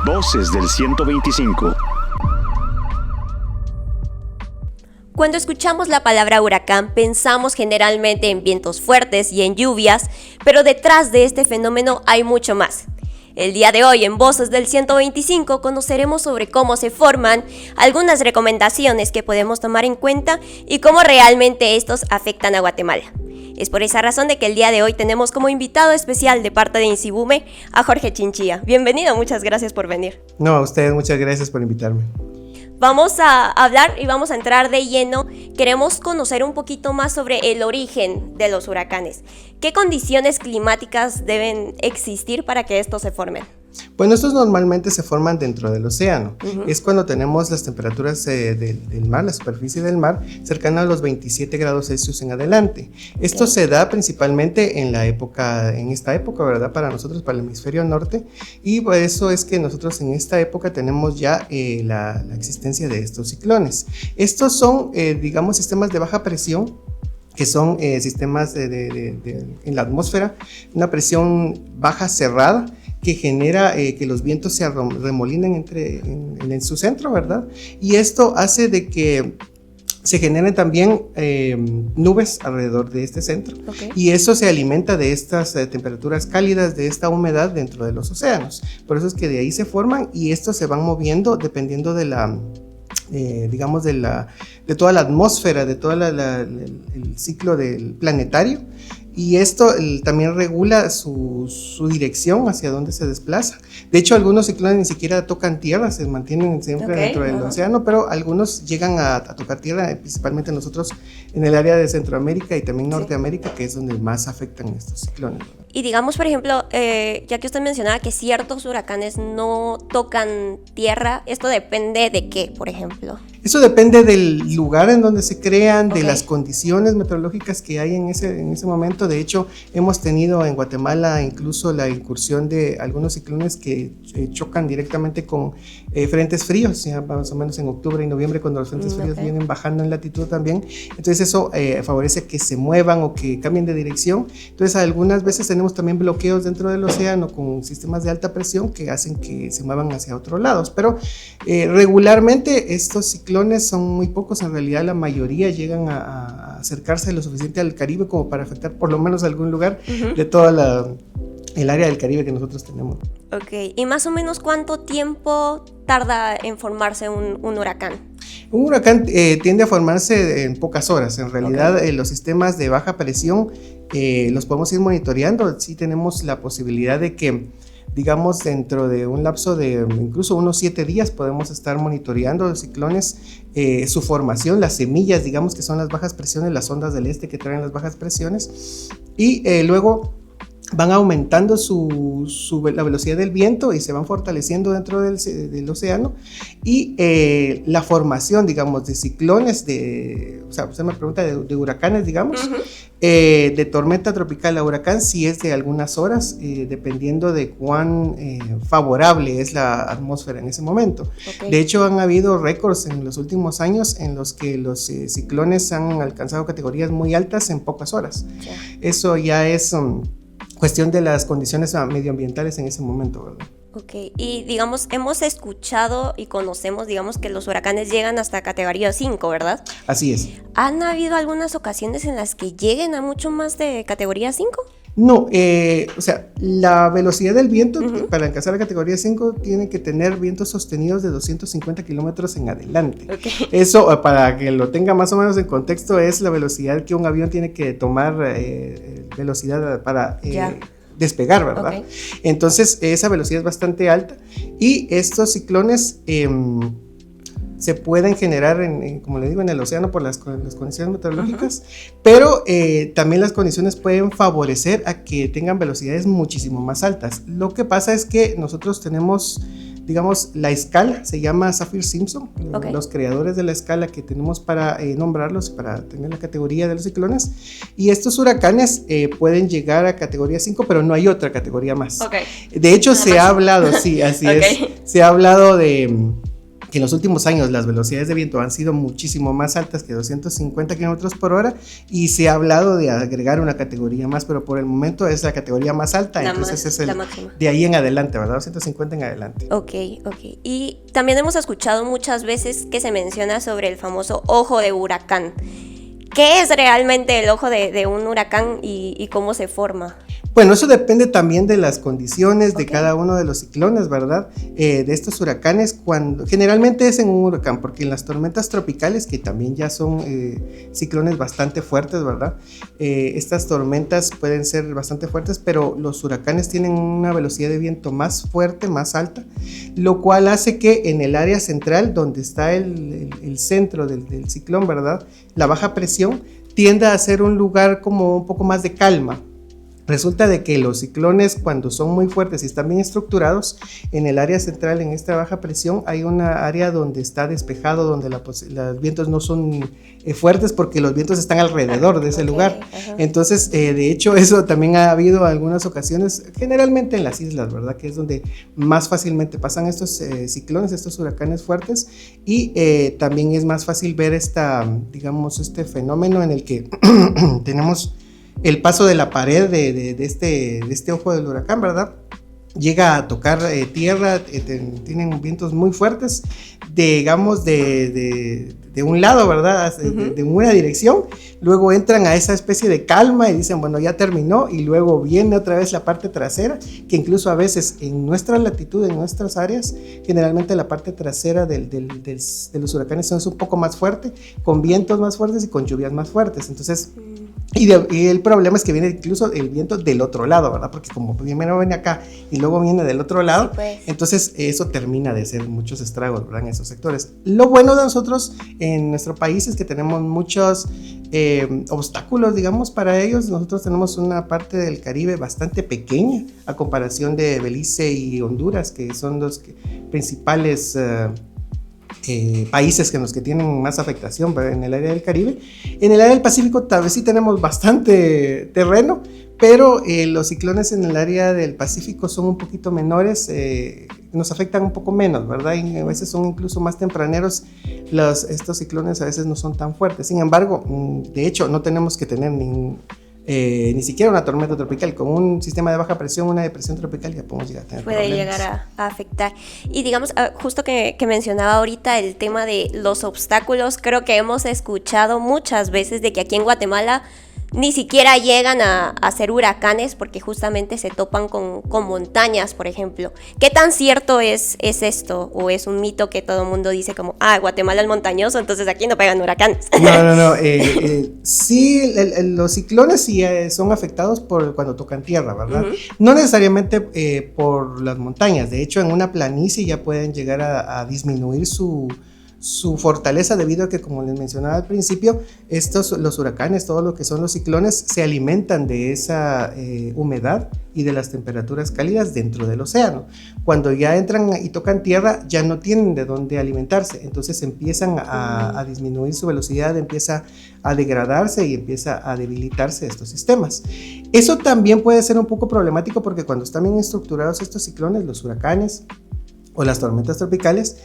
Voces del 125. Cuando escuchamos la palabra huracán, pensamos generalmente en vientos fuertes y en lluvias, pero detrás de este fenómeno hay mucho más. El día de hoy en Voces del 125 conoceremos sobre cómo se forman, algunas recomendaciones que podemos tomar en cuenta y cómo realmente estos afectan a Guatemala. Es por esa razón de que el día de hoy tenemos como invitado especial de parte de Insibume a Jorge Chinchilla. Bienvenido, muchas gracias por venir. No, a ustedes muchas gracias por invitarme. Vamos a hablar y vamos a entrar de lleno. Queremos conocer un poquito más sobre el origen de los huracanes. ¿Qué condiciones climáticas deben existir para que estos se formen? Bueno, estos normalmente se forman dentro del océano. Es cuando tenemos las temperaturas del mar, la superficie del mar, cercana a los 27 grados Celsius en adelante. Esto se da principalmente en esta época, ¿verdad? Para nosotros, para el hemisferio norte, y por eso es que nosotros en esta época tenemos ya la existencia de estos ciclones. Estos son, digamos, sistemas de baja presión, que son sistemas en la atmósfera, una presión baja cerrada, que genera que los vientos se remolinen en su centro, ¿verdad? Y esto hace de que se generen también nubes alrededor de este centro. Y eso se alimenta de estas temperaturas cálidas, de esta humedad dentro de los océanos. Por eso es que de ahí se forman y estos se van moviendo dependiendo de digamos de toda la atmósfera, de todo el ciclo del planetario. Y esto también regula su dirección hacia dónde se desplaza. De hecho, algunos ciclones ni siquiera tocan tierra, se mantienen siempre dentro del océano, pero algunos llegan a tocar tierra, principalmente nosotros en el área de Centroamérica y también Norteamérica, que es donde más afectan estos ciclones. Y digamos, por ejemplo, ya que usted mencionaba que ciertos huracanes no tocan tierra, ¿esto depende de qué, por ejemplo? Eso depende del lugar en donde se crean, de las condiciones meteorológicas que hay en ese momento. De hecho, hemos tenido en Guatemala incluso la incursión de algunos ciclones que chocan directamente con frentes fríos, ya más o menos en octubre y noviembre, cuando los frentes fríos vienen bajando en latitud también. Entonces eso favorece que se muevan o que cambien de dirección. Entonces algunas veces tenemos también bloqueos dentro del océano con sistemas de alta presión que hacen que se muevan hacia otros lados. Pero regularmente estos ciclones son muy pocos, en realidad la mayoría llegan a acercarse lo suficiente al Caribe como para afectar por lo menos algún lugar de toda el área del Caribe que nosotros tenemos. Ok, ¿y más o menos cuánto tiempo tarda en formarse un huracán? Un huracán tiende a formarse en pocas horas. En realidad, los sistemas de baja presión los podemos ir monitoreando. Sí tenemos la posibilidad de que, digamos, dentro de un lapso de incluso unos 7 días podemos estar monitoreando los ciclones, su formación, las semillas, digamos, que son las bajas presiones, las ondas del este que traen las bajas presiones, y luego van aumentando la velocidad del viento y se van fortaleciendo dentro del océano, y la formación, digamos, de ciclones, o sea, usted me pregunta de huracanes, digamos, de tormenta tropical a huracán, sí es de algunas horas, dependiendo de cuán favorable es la atmósfera en ese momento. De hecho, han habido récords en los últimos años en los que los ciclones han alcanzado categorías muy altas en pocas horas. Eso ya es cuestión de las condiciones medioambientales en ese momento, ¿verdad? Ok, y digamos, hemos escuchado y conocemos, digamos, que los huracanes llegan hasta categoría 5, ¿verdad? Así es. ¿Han habido algunas ocasiones en las que lleguen a mucho más de categoría 5? No, o sea, la velocidad del viento para alcanzar la categoría 5 tiene que tener vientos sostenidos de 250 kilómetros en adelante. Eso, para que lo tenga más o menos en contexto, es la velocidad que un avión tiene que tomar velocidad para despegar, ¿verdad? Entonces, esa velocidad es bastante alta y estos ciclones se pueden generar, como le digo, en el océano por las condiciones meteorológicas, pero también las condiciones pueden favorecer a que tengan velocidades muchísimo más altas. Lo que pasa es que nosotros tenemos, digamos, la escala, se llama Saffir-Simpson, los creadores de la escala que tenemos para nombrarlos, para tener la categoría de los ciclones, y estos huracanes pueden llegar a categoría 5, pero no hay otra categoría más. De hecho, se ha hablado, sí, así es, se ha hablado de que en los últimos años las velocidades de viento han sido muchísimo más altas que 250 kilómetros por hora, y se ha hablado de agregar una categoría más, pero por el momento es la categoría más alta, entonces es el de ahí en adelante, ¿verdad? 250 en adelante. Ok. Y también hemos escuchado muchas veces que se menciona sobre el famoso ojo de huracán. ¿Qué es realmente el ojo de un huracán y cómo se forma? Bueno, eso depende también de las condiciones de cada uno de los ciclones, ¿verdad? De estos huracanes, cuando generalmente es en un huracán, porque en las tormentas tropicales, que también ya son ciclones bastante fuertes, ¿verdad? Estas tormentas pueden ser bastante fuertes, pero los huracanes tienen una velocidad de viento más fuerte, más alta, lo cual hace que en el área central, donde está el centro del ciclón, ¿verdad? La baja presión tienda a ser un lugar como un poco más de calma. Resulta de que los ciclones, cuando son muy fuertes y están bien estructurados, en el área central, en esta baja presión, hay una área donde está despejado, donde los vientos no son fuertes, porque los vientos están alrededor de ese lugar. Entonces, de hecho, eso también ha habido algunas ocasiones, generalmente en las islas, ¿verdad? Que es donde más fácilmente pasan estos ciclones, estos huracanes fuertes, y también es más fácil ver este fenómeno en el que tenemos el paso de la pared de este ojo del huracán, ¿verdad? Llega a tocar tierra, tienen vientos muy fuertes, digamos de un lado, ¿verdad? De una dirección, luego entran a esa especie de calma y dicen, bueno, ya terminó, y luego viene otra vez la parte trasera, que incluso a veces en nuestra latitud, en nuestras áreas, generalmente la parte trasera de los huracanes es un poco más fuerte, con vientos más fuertes y con lluvias más fuertes. Entonces, y el problema es que viene incluso el viento del otro lado, ¿verdad? Porque como primero viene acá y luego viene del otro lado, sí, pues. Entonces eso termina de hacer muchos estragos, ¿verdad? En esos sectores. Lo bueno de nosotros en nuestro país es que tenemos muchos obstáculos, digamos, para ellos. Nosotros tenemos una parte del Caribe bastante pequeña a comparación de Belice y Honduras, que son los principales países en los que tienen más afectación, ¿verdad? En el área del Caribe. En el área del Pacífico tal vez sí tenemos bastante terreno, pero los ciclones en el área del Pacífico son un poquito menores, nos afectan un poco menos, ¿verdad? Y a veces son incluso más tempraneros. Estos ciclones a veces no son tan fuertes. Sin embargo, de hecho, no tenemos que tener ni siquiera una tormenta tropical. Con un sistema de baja presión, una depresión tropical, ya podemos llegar a tener problemas. Llegar a afectar. Y digamos, justo que mencionaba ahorita el tema de los obstáculos, creo que hemos escuchado muchas veces de que aquí en Guatemala ni siquiera llegan a ser huracanes porque justamente se topan con montañas, por ejemplo. ¿Qué tan cierto es esto? ¿O es un mito que todo el mundo dice como, Guatemala es montañoso, entonces aquí no pegan huracanes? No. Sí, los ciclones sí son afectados cuando tocan tierra, ¿verdad? Uh-huh. No necesariamente por las montañas. De hecho, en una planicie ya pueden llegar a disminuir su fortaleza, debido a que, como les mencionaba al principio, los huracanes, todo lo que son los ciclones, se alimentan de esa humedad y de las temperaturas cálidas dentro del océano. Cuando ya entran y tocan tierra, ya no tienen de dónde alimentarse, entonces empiezan a disminuir su velocidad, empieza a degradarse y empieza a debilitarse estos sistemas. Eso también puede ser un poco problemático, porque cuando están bien estructurados estos ciclones, los huracanes o las tormentas tropicales,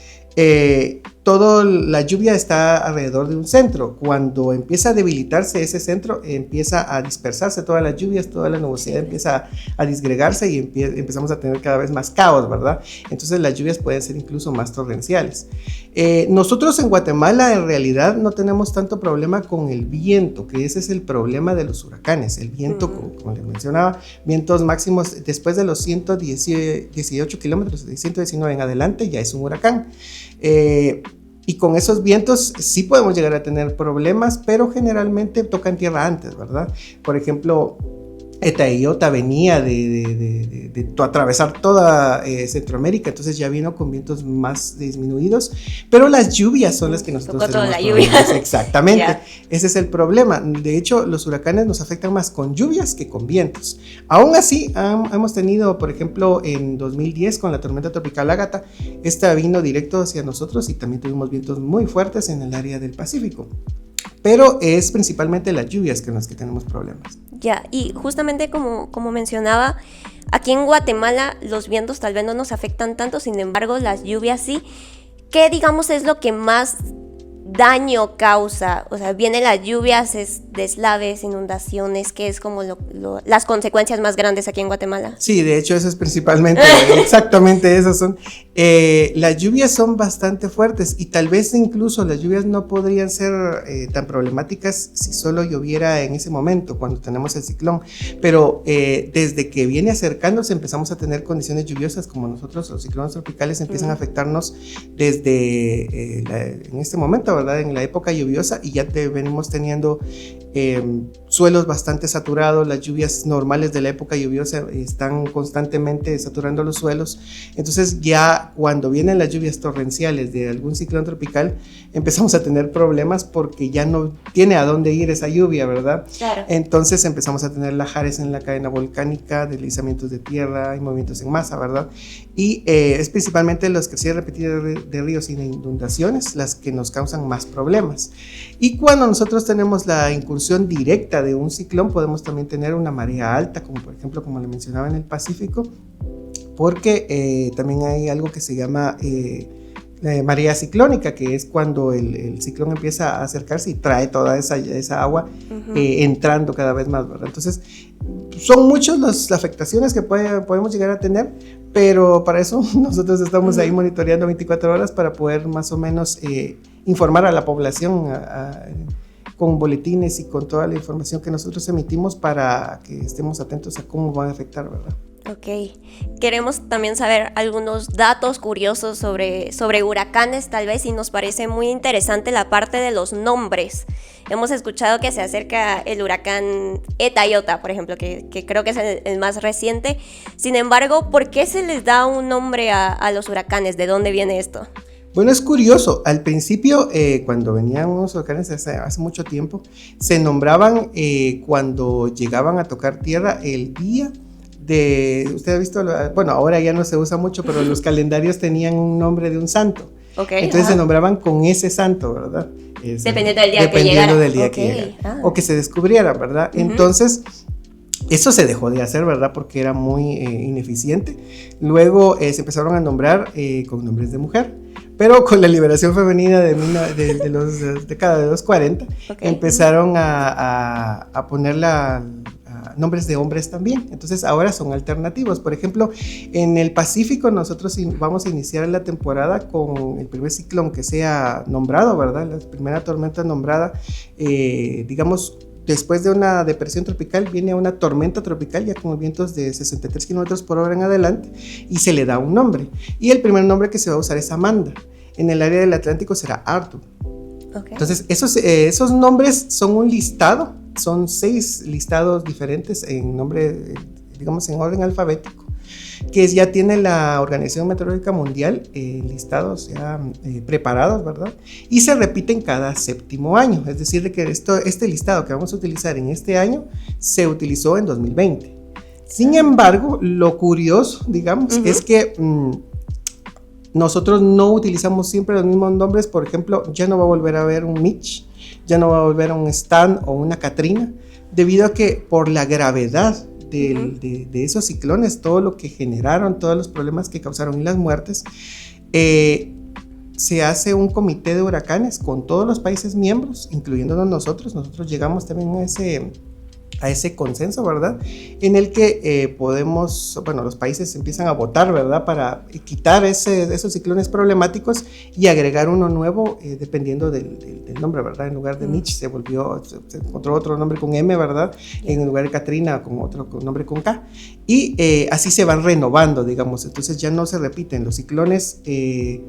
toda la lluvia está alrededor de un centro. Cuando empieza a debilitarse ese centro, empieza a dispersarse todas las lluvias, toda la nubosidad empieza a disgregarse y empezamos a tener cada vez más caos, ¿verdad? Entonces las lluvias pueden ser incluso más torrenciales. Nosotros en Guatemala en realidad no tenemos tanto problema con el viento, que ese es el problema de los huracanes. El viento, como les mencionaba, vientos máximos después de los 118 kilómetros, de 119 en adelante, ya es un huracán. Y con esos vientos sí podemos llegar a tener problemas, pero generalmente tocan tierra antes, ¿verdad? Por ejemplo, Eta y Iota venía de atravesar toda Centroamérica, entonces ya vino con vientos más disminuidos, pero las lluvias son las que nosotros tenemos toda la lluvia. Exactamente, yeah. Ese es el problema. De hecho, los huracanes nos afectan más con lluvias que con vientos. Aún así, hemos tenido, por ejemplo, en 2010 con la tormenta tropical Ágata, esta vino directo hacia nosotros y también tuvimos vientos muy fuertes en el área del Pacífico. Pero es principalmente las lluvias con las que tenemos problemas. Ya, y justamente como mencionaba, aquí en Guatemala los vientos tal vez no nos afectan tanto, sin embargo las lluvias sí. ¿qué digamos es lo que más daño causa? O sea, vienen las lluvias, deslaves, inundaciones, que es como las consecuencias más grandes aquí en Guatemala. Sí, de hecho eso es principalmente, exactamente esas son. Las lluvias son bastante fuertes y tal vez incluso las lluvias no podrían ser tan problemáticas si solo lloviera en ese momento, cuando tenemos el ciclón, pero desde que viene acercándose empezamos a tener condiciones lluviosas como nosotros, los ciclones tropicales empiezan a afectarnos desde en este momento, ¿verdad? En la época lluviosa, y ya venimos teniendo suelos bastante saturados. Las lluvias normales de la época lluviosa están constantemente saturando los suelos. Entonces ya cuando vienen las lluvias torrenciales de algún ciclón tropical empezamos a tener problemas porque ya no tiene a dónde ir esa lluvia, ¿verdad? Claro. Entonces empezamos a tener lajares en la cadena volcánica, deslizamientos de tierra y movimientos en masa, ¿verdad? Y es principalmente las crecidas repetidas de ríos y de inundaciones las que nos causan más problemas. Y cuando nosotros tenemos la incursión directa de un ciclón, podemos también tener una marea alta, como por ejemplo, como le mencionaba, en el Pacífico, porque también hay algo que se llama marea ciclónica, que es cuando el ciclón empieza a acercarse y trae toda esa agua entrando cada vez más, ¿verdad? Entonces, son muchas las afectaciones que podemos llegar a tener, pero para eso nosotros estamos ahí monitoreando 24 horas para poder más o menos informar a la población con boletines y con toda la información que nosotros emitimos para que estemos atentos a cómo van a afectar, ¿verdad? Ok, queremos también saber algunos datos curiosos sobre huracanes, tal vez, y nos parece muy interesante la parte de los nombres. Hemos escuchado que se acerca el huracán Eta Iota, por ejemplo, que creo que es el más reciente. Sin embargo, ¿por qué se les da un nombre a los huracanes? ¿De dónde viene esto? Bueno, es curioso. Al principio, cuando venían unos huracanes hace mucho tiempo, se nombraban cuando llegaban a tocar tierra el día usted ha visto, bueno, ahora ya no se usa mucho, pero los calendarios tenían un nombre de un santo. Okay, entonces se nombraban con ese santo, ¿verdad? Dependiendo del día que llegara. Dependiendo del día que llegara. O que se descubriera, ¿verdad? Entonces, eso se dejó de hacer, ¿verdad? Porque era muy ineficiente. Luego se empezaron a nombrar con nombres de mujer. Pero con la liberación femenina de los décadas de los 40, empezaron a poner nombres de hombres también. Entonces ahora son alternativos. Por ejemplo, en el Pacífico nosotros vamos a iniciar la temporada con el primer ciclón que sea nombrado, ¿verdad? La primera tormenta nombrada, digamos, después de una depresión tropical viene una tormenta tropical ya con vientos de 63 kilómetros por hora en adelante y se le da un nombre. Y el primer nombre que se va a usar es Amanda. En el área del Atlántico será Arthur. Entonces esos nombres son un listado, son 6 listados diferentes en nombre, digamos en orden alfabético, que ya tiene la Organización Meteorológica Mundial listados ya preparados, ¿verdad? Y se repiten cada 7º año, es decir, que este listado que vamos a utilizar en este año se utilizó en 2020. Sin embargo, lo curioso, digamos, es que nosotros no utilizamos siempre los mismos nombres. Por ejemplo, ya no va a volver a haber un Mitch, ya no va a volver a un Stan o una Katrina, debido a que por la gravedad de esos ciclones, todo lo que generaron, todos los problemas que causaron y las muertes, se hace un comité de huracanes con todos los países miembros, incluyéndonos nosotros llegamos también a ese consenso, ¿verdad? En el que los países empiezan a votar, ¿verdad? Para quitar esos ciclones problemáticos y agregar uno nuevo, dependiendo del nombre, ¿verdad? En lugar de Mitch se encontró otro nombre con M, ¿verdad? En lugar de Katrina con otro nombre con K. Y así se van renovando, digamos. Entonces ya no se repiten los ciclones que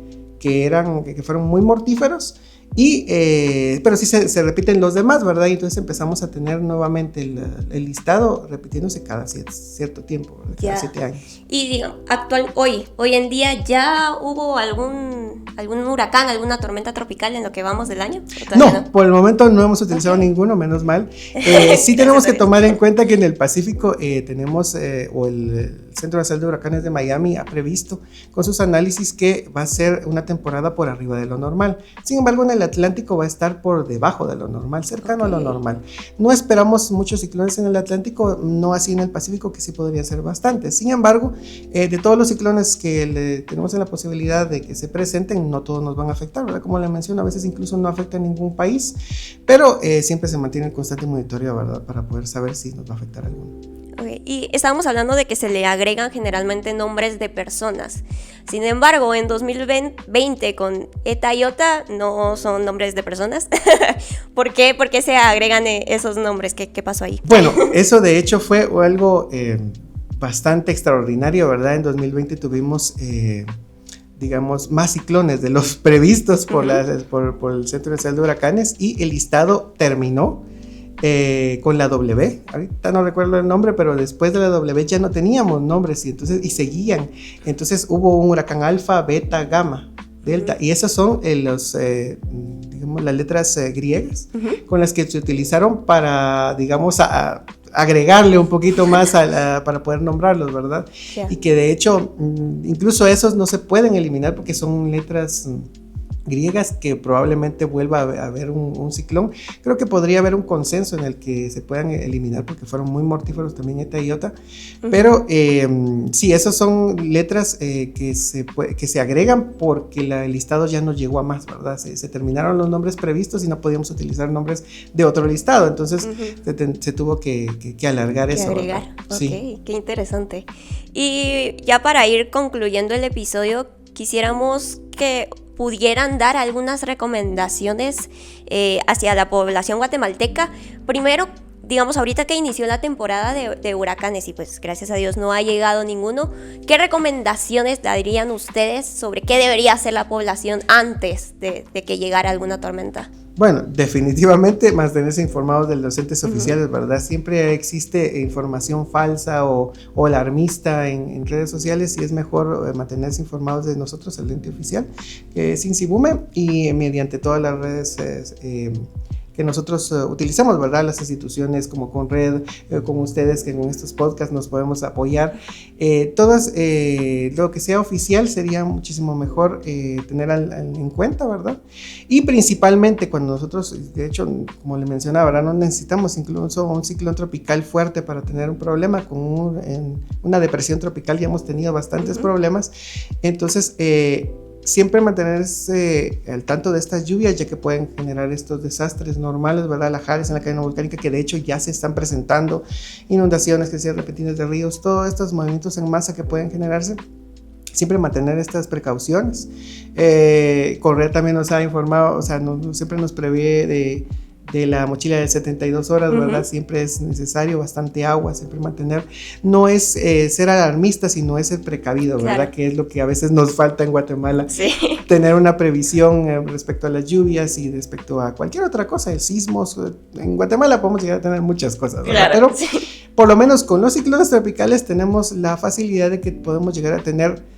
fueron muy mortíferos. Pero sí se repiten los demás, ¿verdad? Y entonces empezamos a tener nuevamente el listado repitiéndose cada cierto tiempo, ¿verdad? Cada 7 años. Y digamos, hoy en día, ¿ya hubo algún huracán, alguna tormenta tropical en lo que vamos del año? No, por el momento no hemos utilizado ninguno, menos mal. Sí tenemos que tomar en cuenta que en el Pacífico tenemos, o el Centro Nacional de Huracanes de Miami ha previsto con sus análisis que va a ser una temporada por arriba de lo normal. Sin embargo, en el Atlántico va a estar por debajo de lo normal, cercano a lo normal. No esperamos muchos ciclones en el Atlántico, no así en el Pacífico, que sí podría ser bastante. Sin embargo, de todos los ciclones que tenemos en la posibilidad de que se presenten, no todos nos van a afectar, ¿verdad? Como le menciono, a veces incluso no afecta a ningún país, pero siempre se mantiene en constante monitoreo, ¿verdad? Para poder saber si nos va a afectar alguno. Okay. Y estábamos hablando de que se le agregan generalmente nombres de personas. Sin embargo, en 2020 con ETA y IOTA no son nombres de personas. ¿Por qué se agregan esos nombres? ¿Qué pasó ahí? Bueno, eso de hecho fue algo bastante extraordinario, ¿verdad? En 2020 tuvimos, digamos, más ciclones de los previstos por el Centro Nacional de Huracanes, y el listado terminó con la W. Ahorita no recuerdo el nombre, pero después de la W ya no teníamos nombres y seguían. Entonces hubo un huracán alfa, beta, gamma, delta, y esas son digamos, las letras griegas con las que se utilizaron para, digamos, agregarle un poquito más para poder nombrarlos, ¿verdad? Yeah. Y que de hecho incluso esos no se pueden eliminar porque son letras griegas que probablemente vuelva a haber un ciclón. Creo que podría haber un consenso en el que se puedan eliminar porque fueron muy mortíferos también ETA y IOTA, pero sí, esas son letras que se agregan porque el listado ya no llegó a más, ¿verdad? Se terminaron los nombres previstos y no podíamos utilizar nombres de otro listado, entonces se tuvo que alargar eso. Agregar. Ok, sí. Qué interesante. Y ya para ir concluyendo el episodio, quisiéramos que pudieran dar algunas recomendaciones hacia la población guatemalteca. Primero, digamos, ahorita que inició la temporada de huracanes y pues gracias a Dios no ha llegado ninguno, ¿qué recomendaciones darían ustedes sobre qué debería hacer la población antes de que llegara alguna tormenta? Bueno, definitivamente mantenerse informados de los entes oficiales, ¿verdad? Siempre existe información falsa o alarmista en redes sociales, y es mejor mantenerse informados de nosotros, el ente oficial, que es INSIBUME, y mediante todas las redes que nosotros utilizamos, ¿verdad? Las instituciones como Conred, como ustedes que en estos podcasts nos podemos apoyar. Todas, lo que sea oficial sería muchísimo mejor tener en cuenta, ¿verdad? Y principalmente cuando nosotros, de hecho, como le mencionaba, ¿verdad? No necesitamos incluso un ciclón tropical fuerte para tener un problema. Con una depresión tropical ya hemos tenido bastantes problemas. Entonces, siempre mantenerse al tanto de estas lluvias, ya que pueden generar estos desastres normales, ¿verdad? Lajares en la cadena volcánica, que de hecho ya se están presentando, inundaciones que sean repentinas de ríos, todos estos movimientos en masa que pueden generarse. Siempre mantener estas precauciones. Correa también nos ha informado, o sea, siempre nos prevé de la mochila de 72 horas, ¿verdad? Siempre es necesario bastante agua, siempre mantener, no es ser alarmista, sino es ser precavido, ¿verdad? Claro. Que es lo que a veces nos falta en Guatemala, sí. Tener una previsión respecto a las lluvias y respecto a cualquier otra cosa, el sismos. En Guatemala podemos llegar a tener muchas cosas, ¿verdad? Claro, pero sí. Por lo menos con los ciclones tropicales tenemos la facilidad de que podemos llegar a tener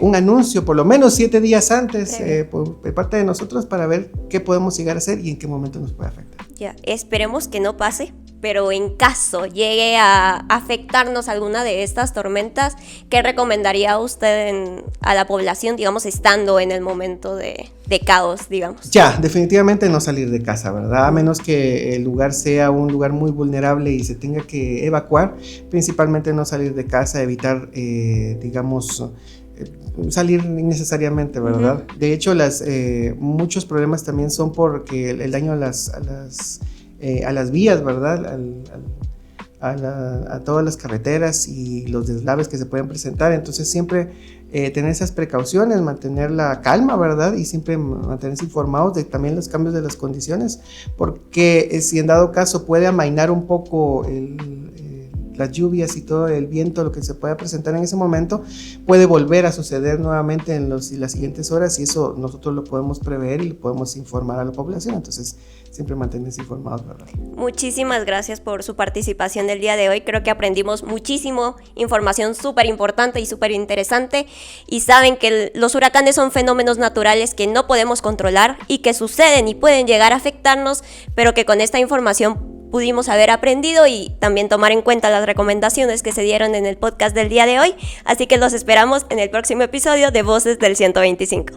un anuncio por lo menos 7 días antes por parte de nosotros para ver qué podemos llegar a hacer y en qué momento nos puede afectar. Ya, esperemos que no pase, pero en caso llegue a afectarnos alguna de estas tormentas, ¿qué recomendaría usted a la población, digamos, estando en el momento de caos, digamos? Ya, definitivamente no salir de casa, ¿verdad? A menos que el lugar sea un lugar muy vulnerable y se tenga que evacuar, principalmente no salir de casa, evitar, digamos, salir innecesariamente, ¿verdad? De hecho, muchos problemas también son porque el daño a las vías, ¿verdad? A todas las carreteras y los deslaves que se pueden presentar. Entonces siempre tener esas precauciones, mantener la calma, ¿verdad? Y siempre mantenerse informados de también los cambios de las condiciones, porque si en dado caso puede amainar un poco las lluvias y todo el viento, lo que se pueda presentar en ese momento, puede volver a suceder nuevamente en las siguientes horas, y eso nosotros lo podemos prever y lo podemos informar a la población. Entonces siempre mantenerse informados, ¿verdad? Muchísimas gracias por su participación del día de hoy. Creo que aprendimos muchísimo, información súper importante y súper interesante, y saben que los huracanes son fenómenos naturales que no podemos controlar y que suceden y pueden llegar a afectarnos, pero que con esta información pudimos haber aprendido y también tomar en cuenta las recomendaciones que se dieron en el podcast del día de hoy. Así que los esperamos en el próximo episodio de Voces del 125.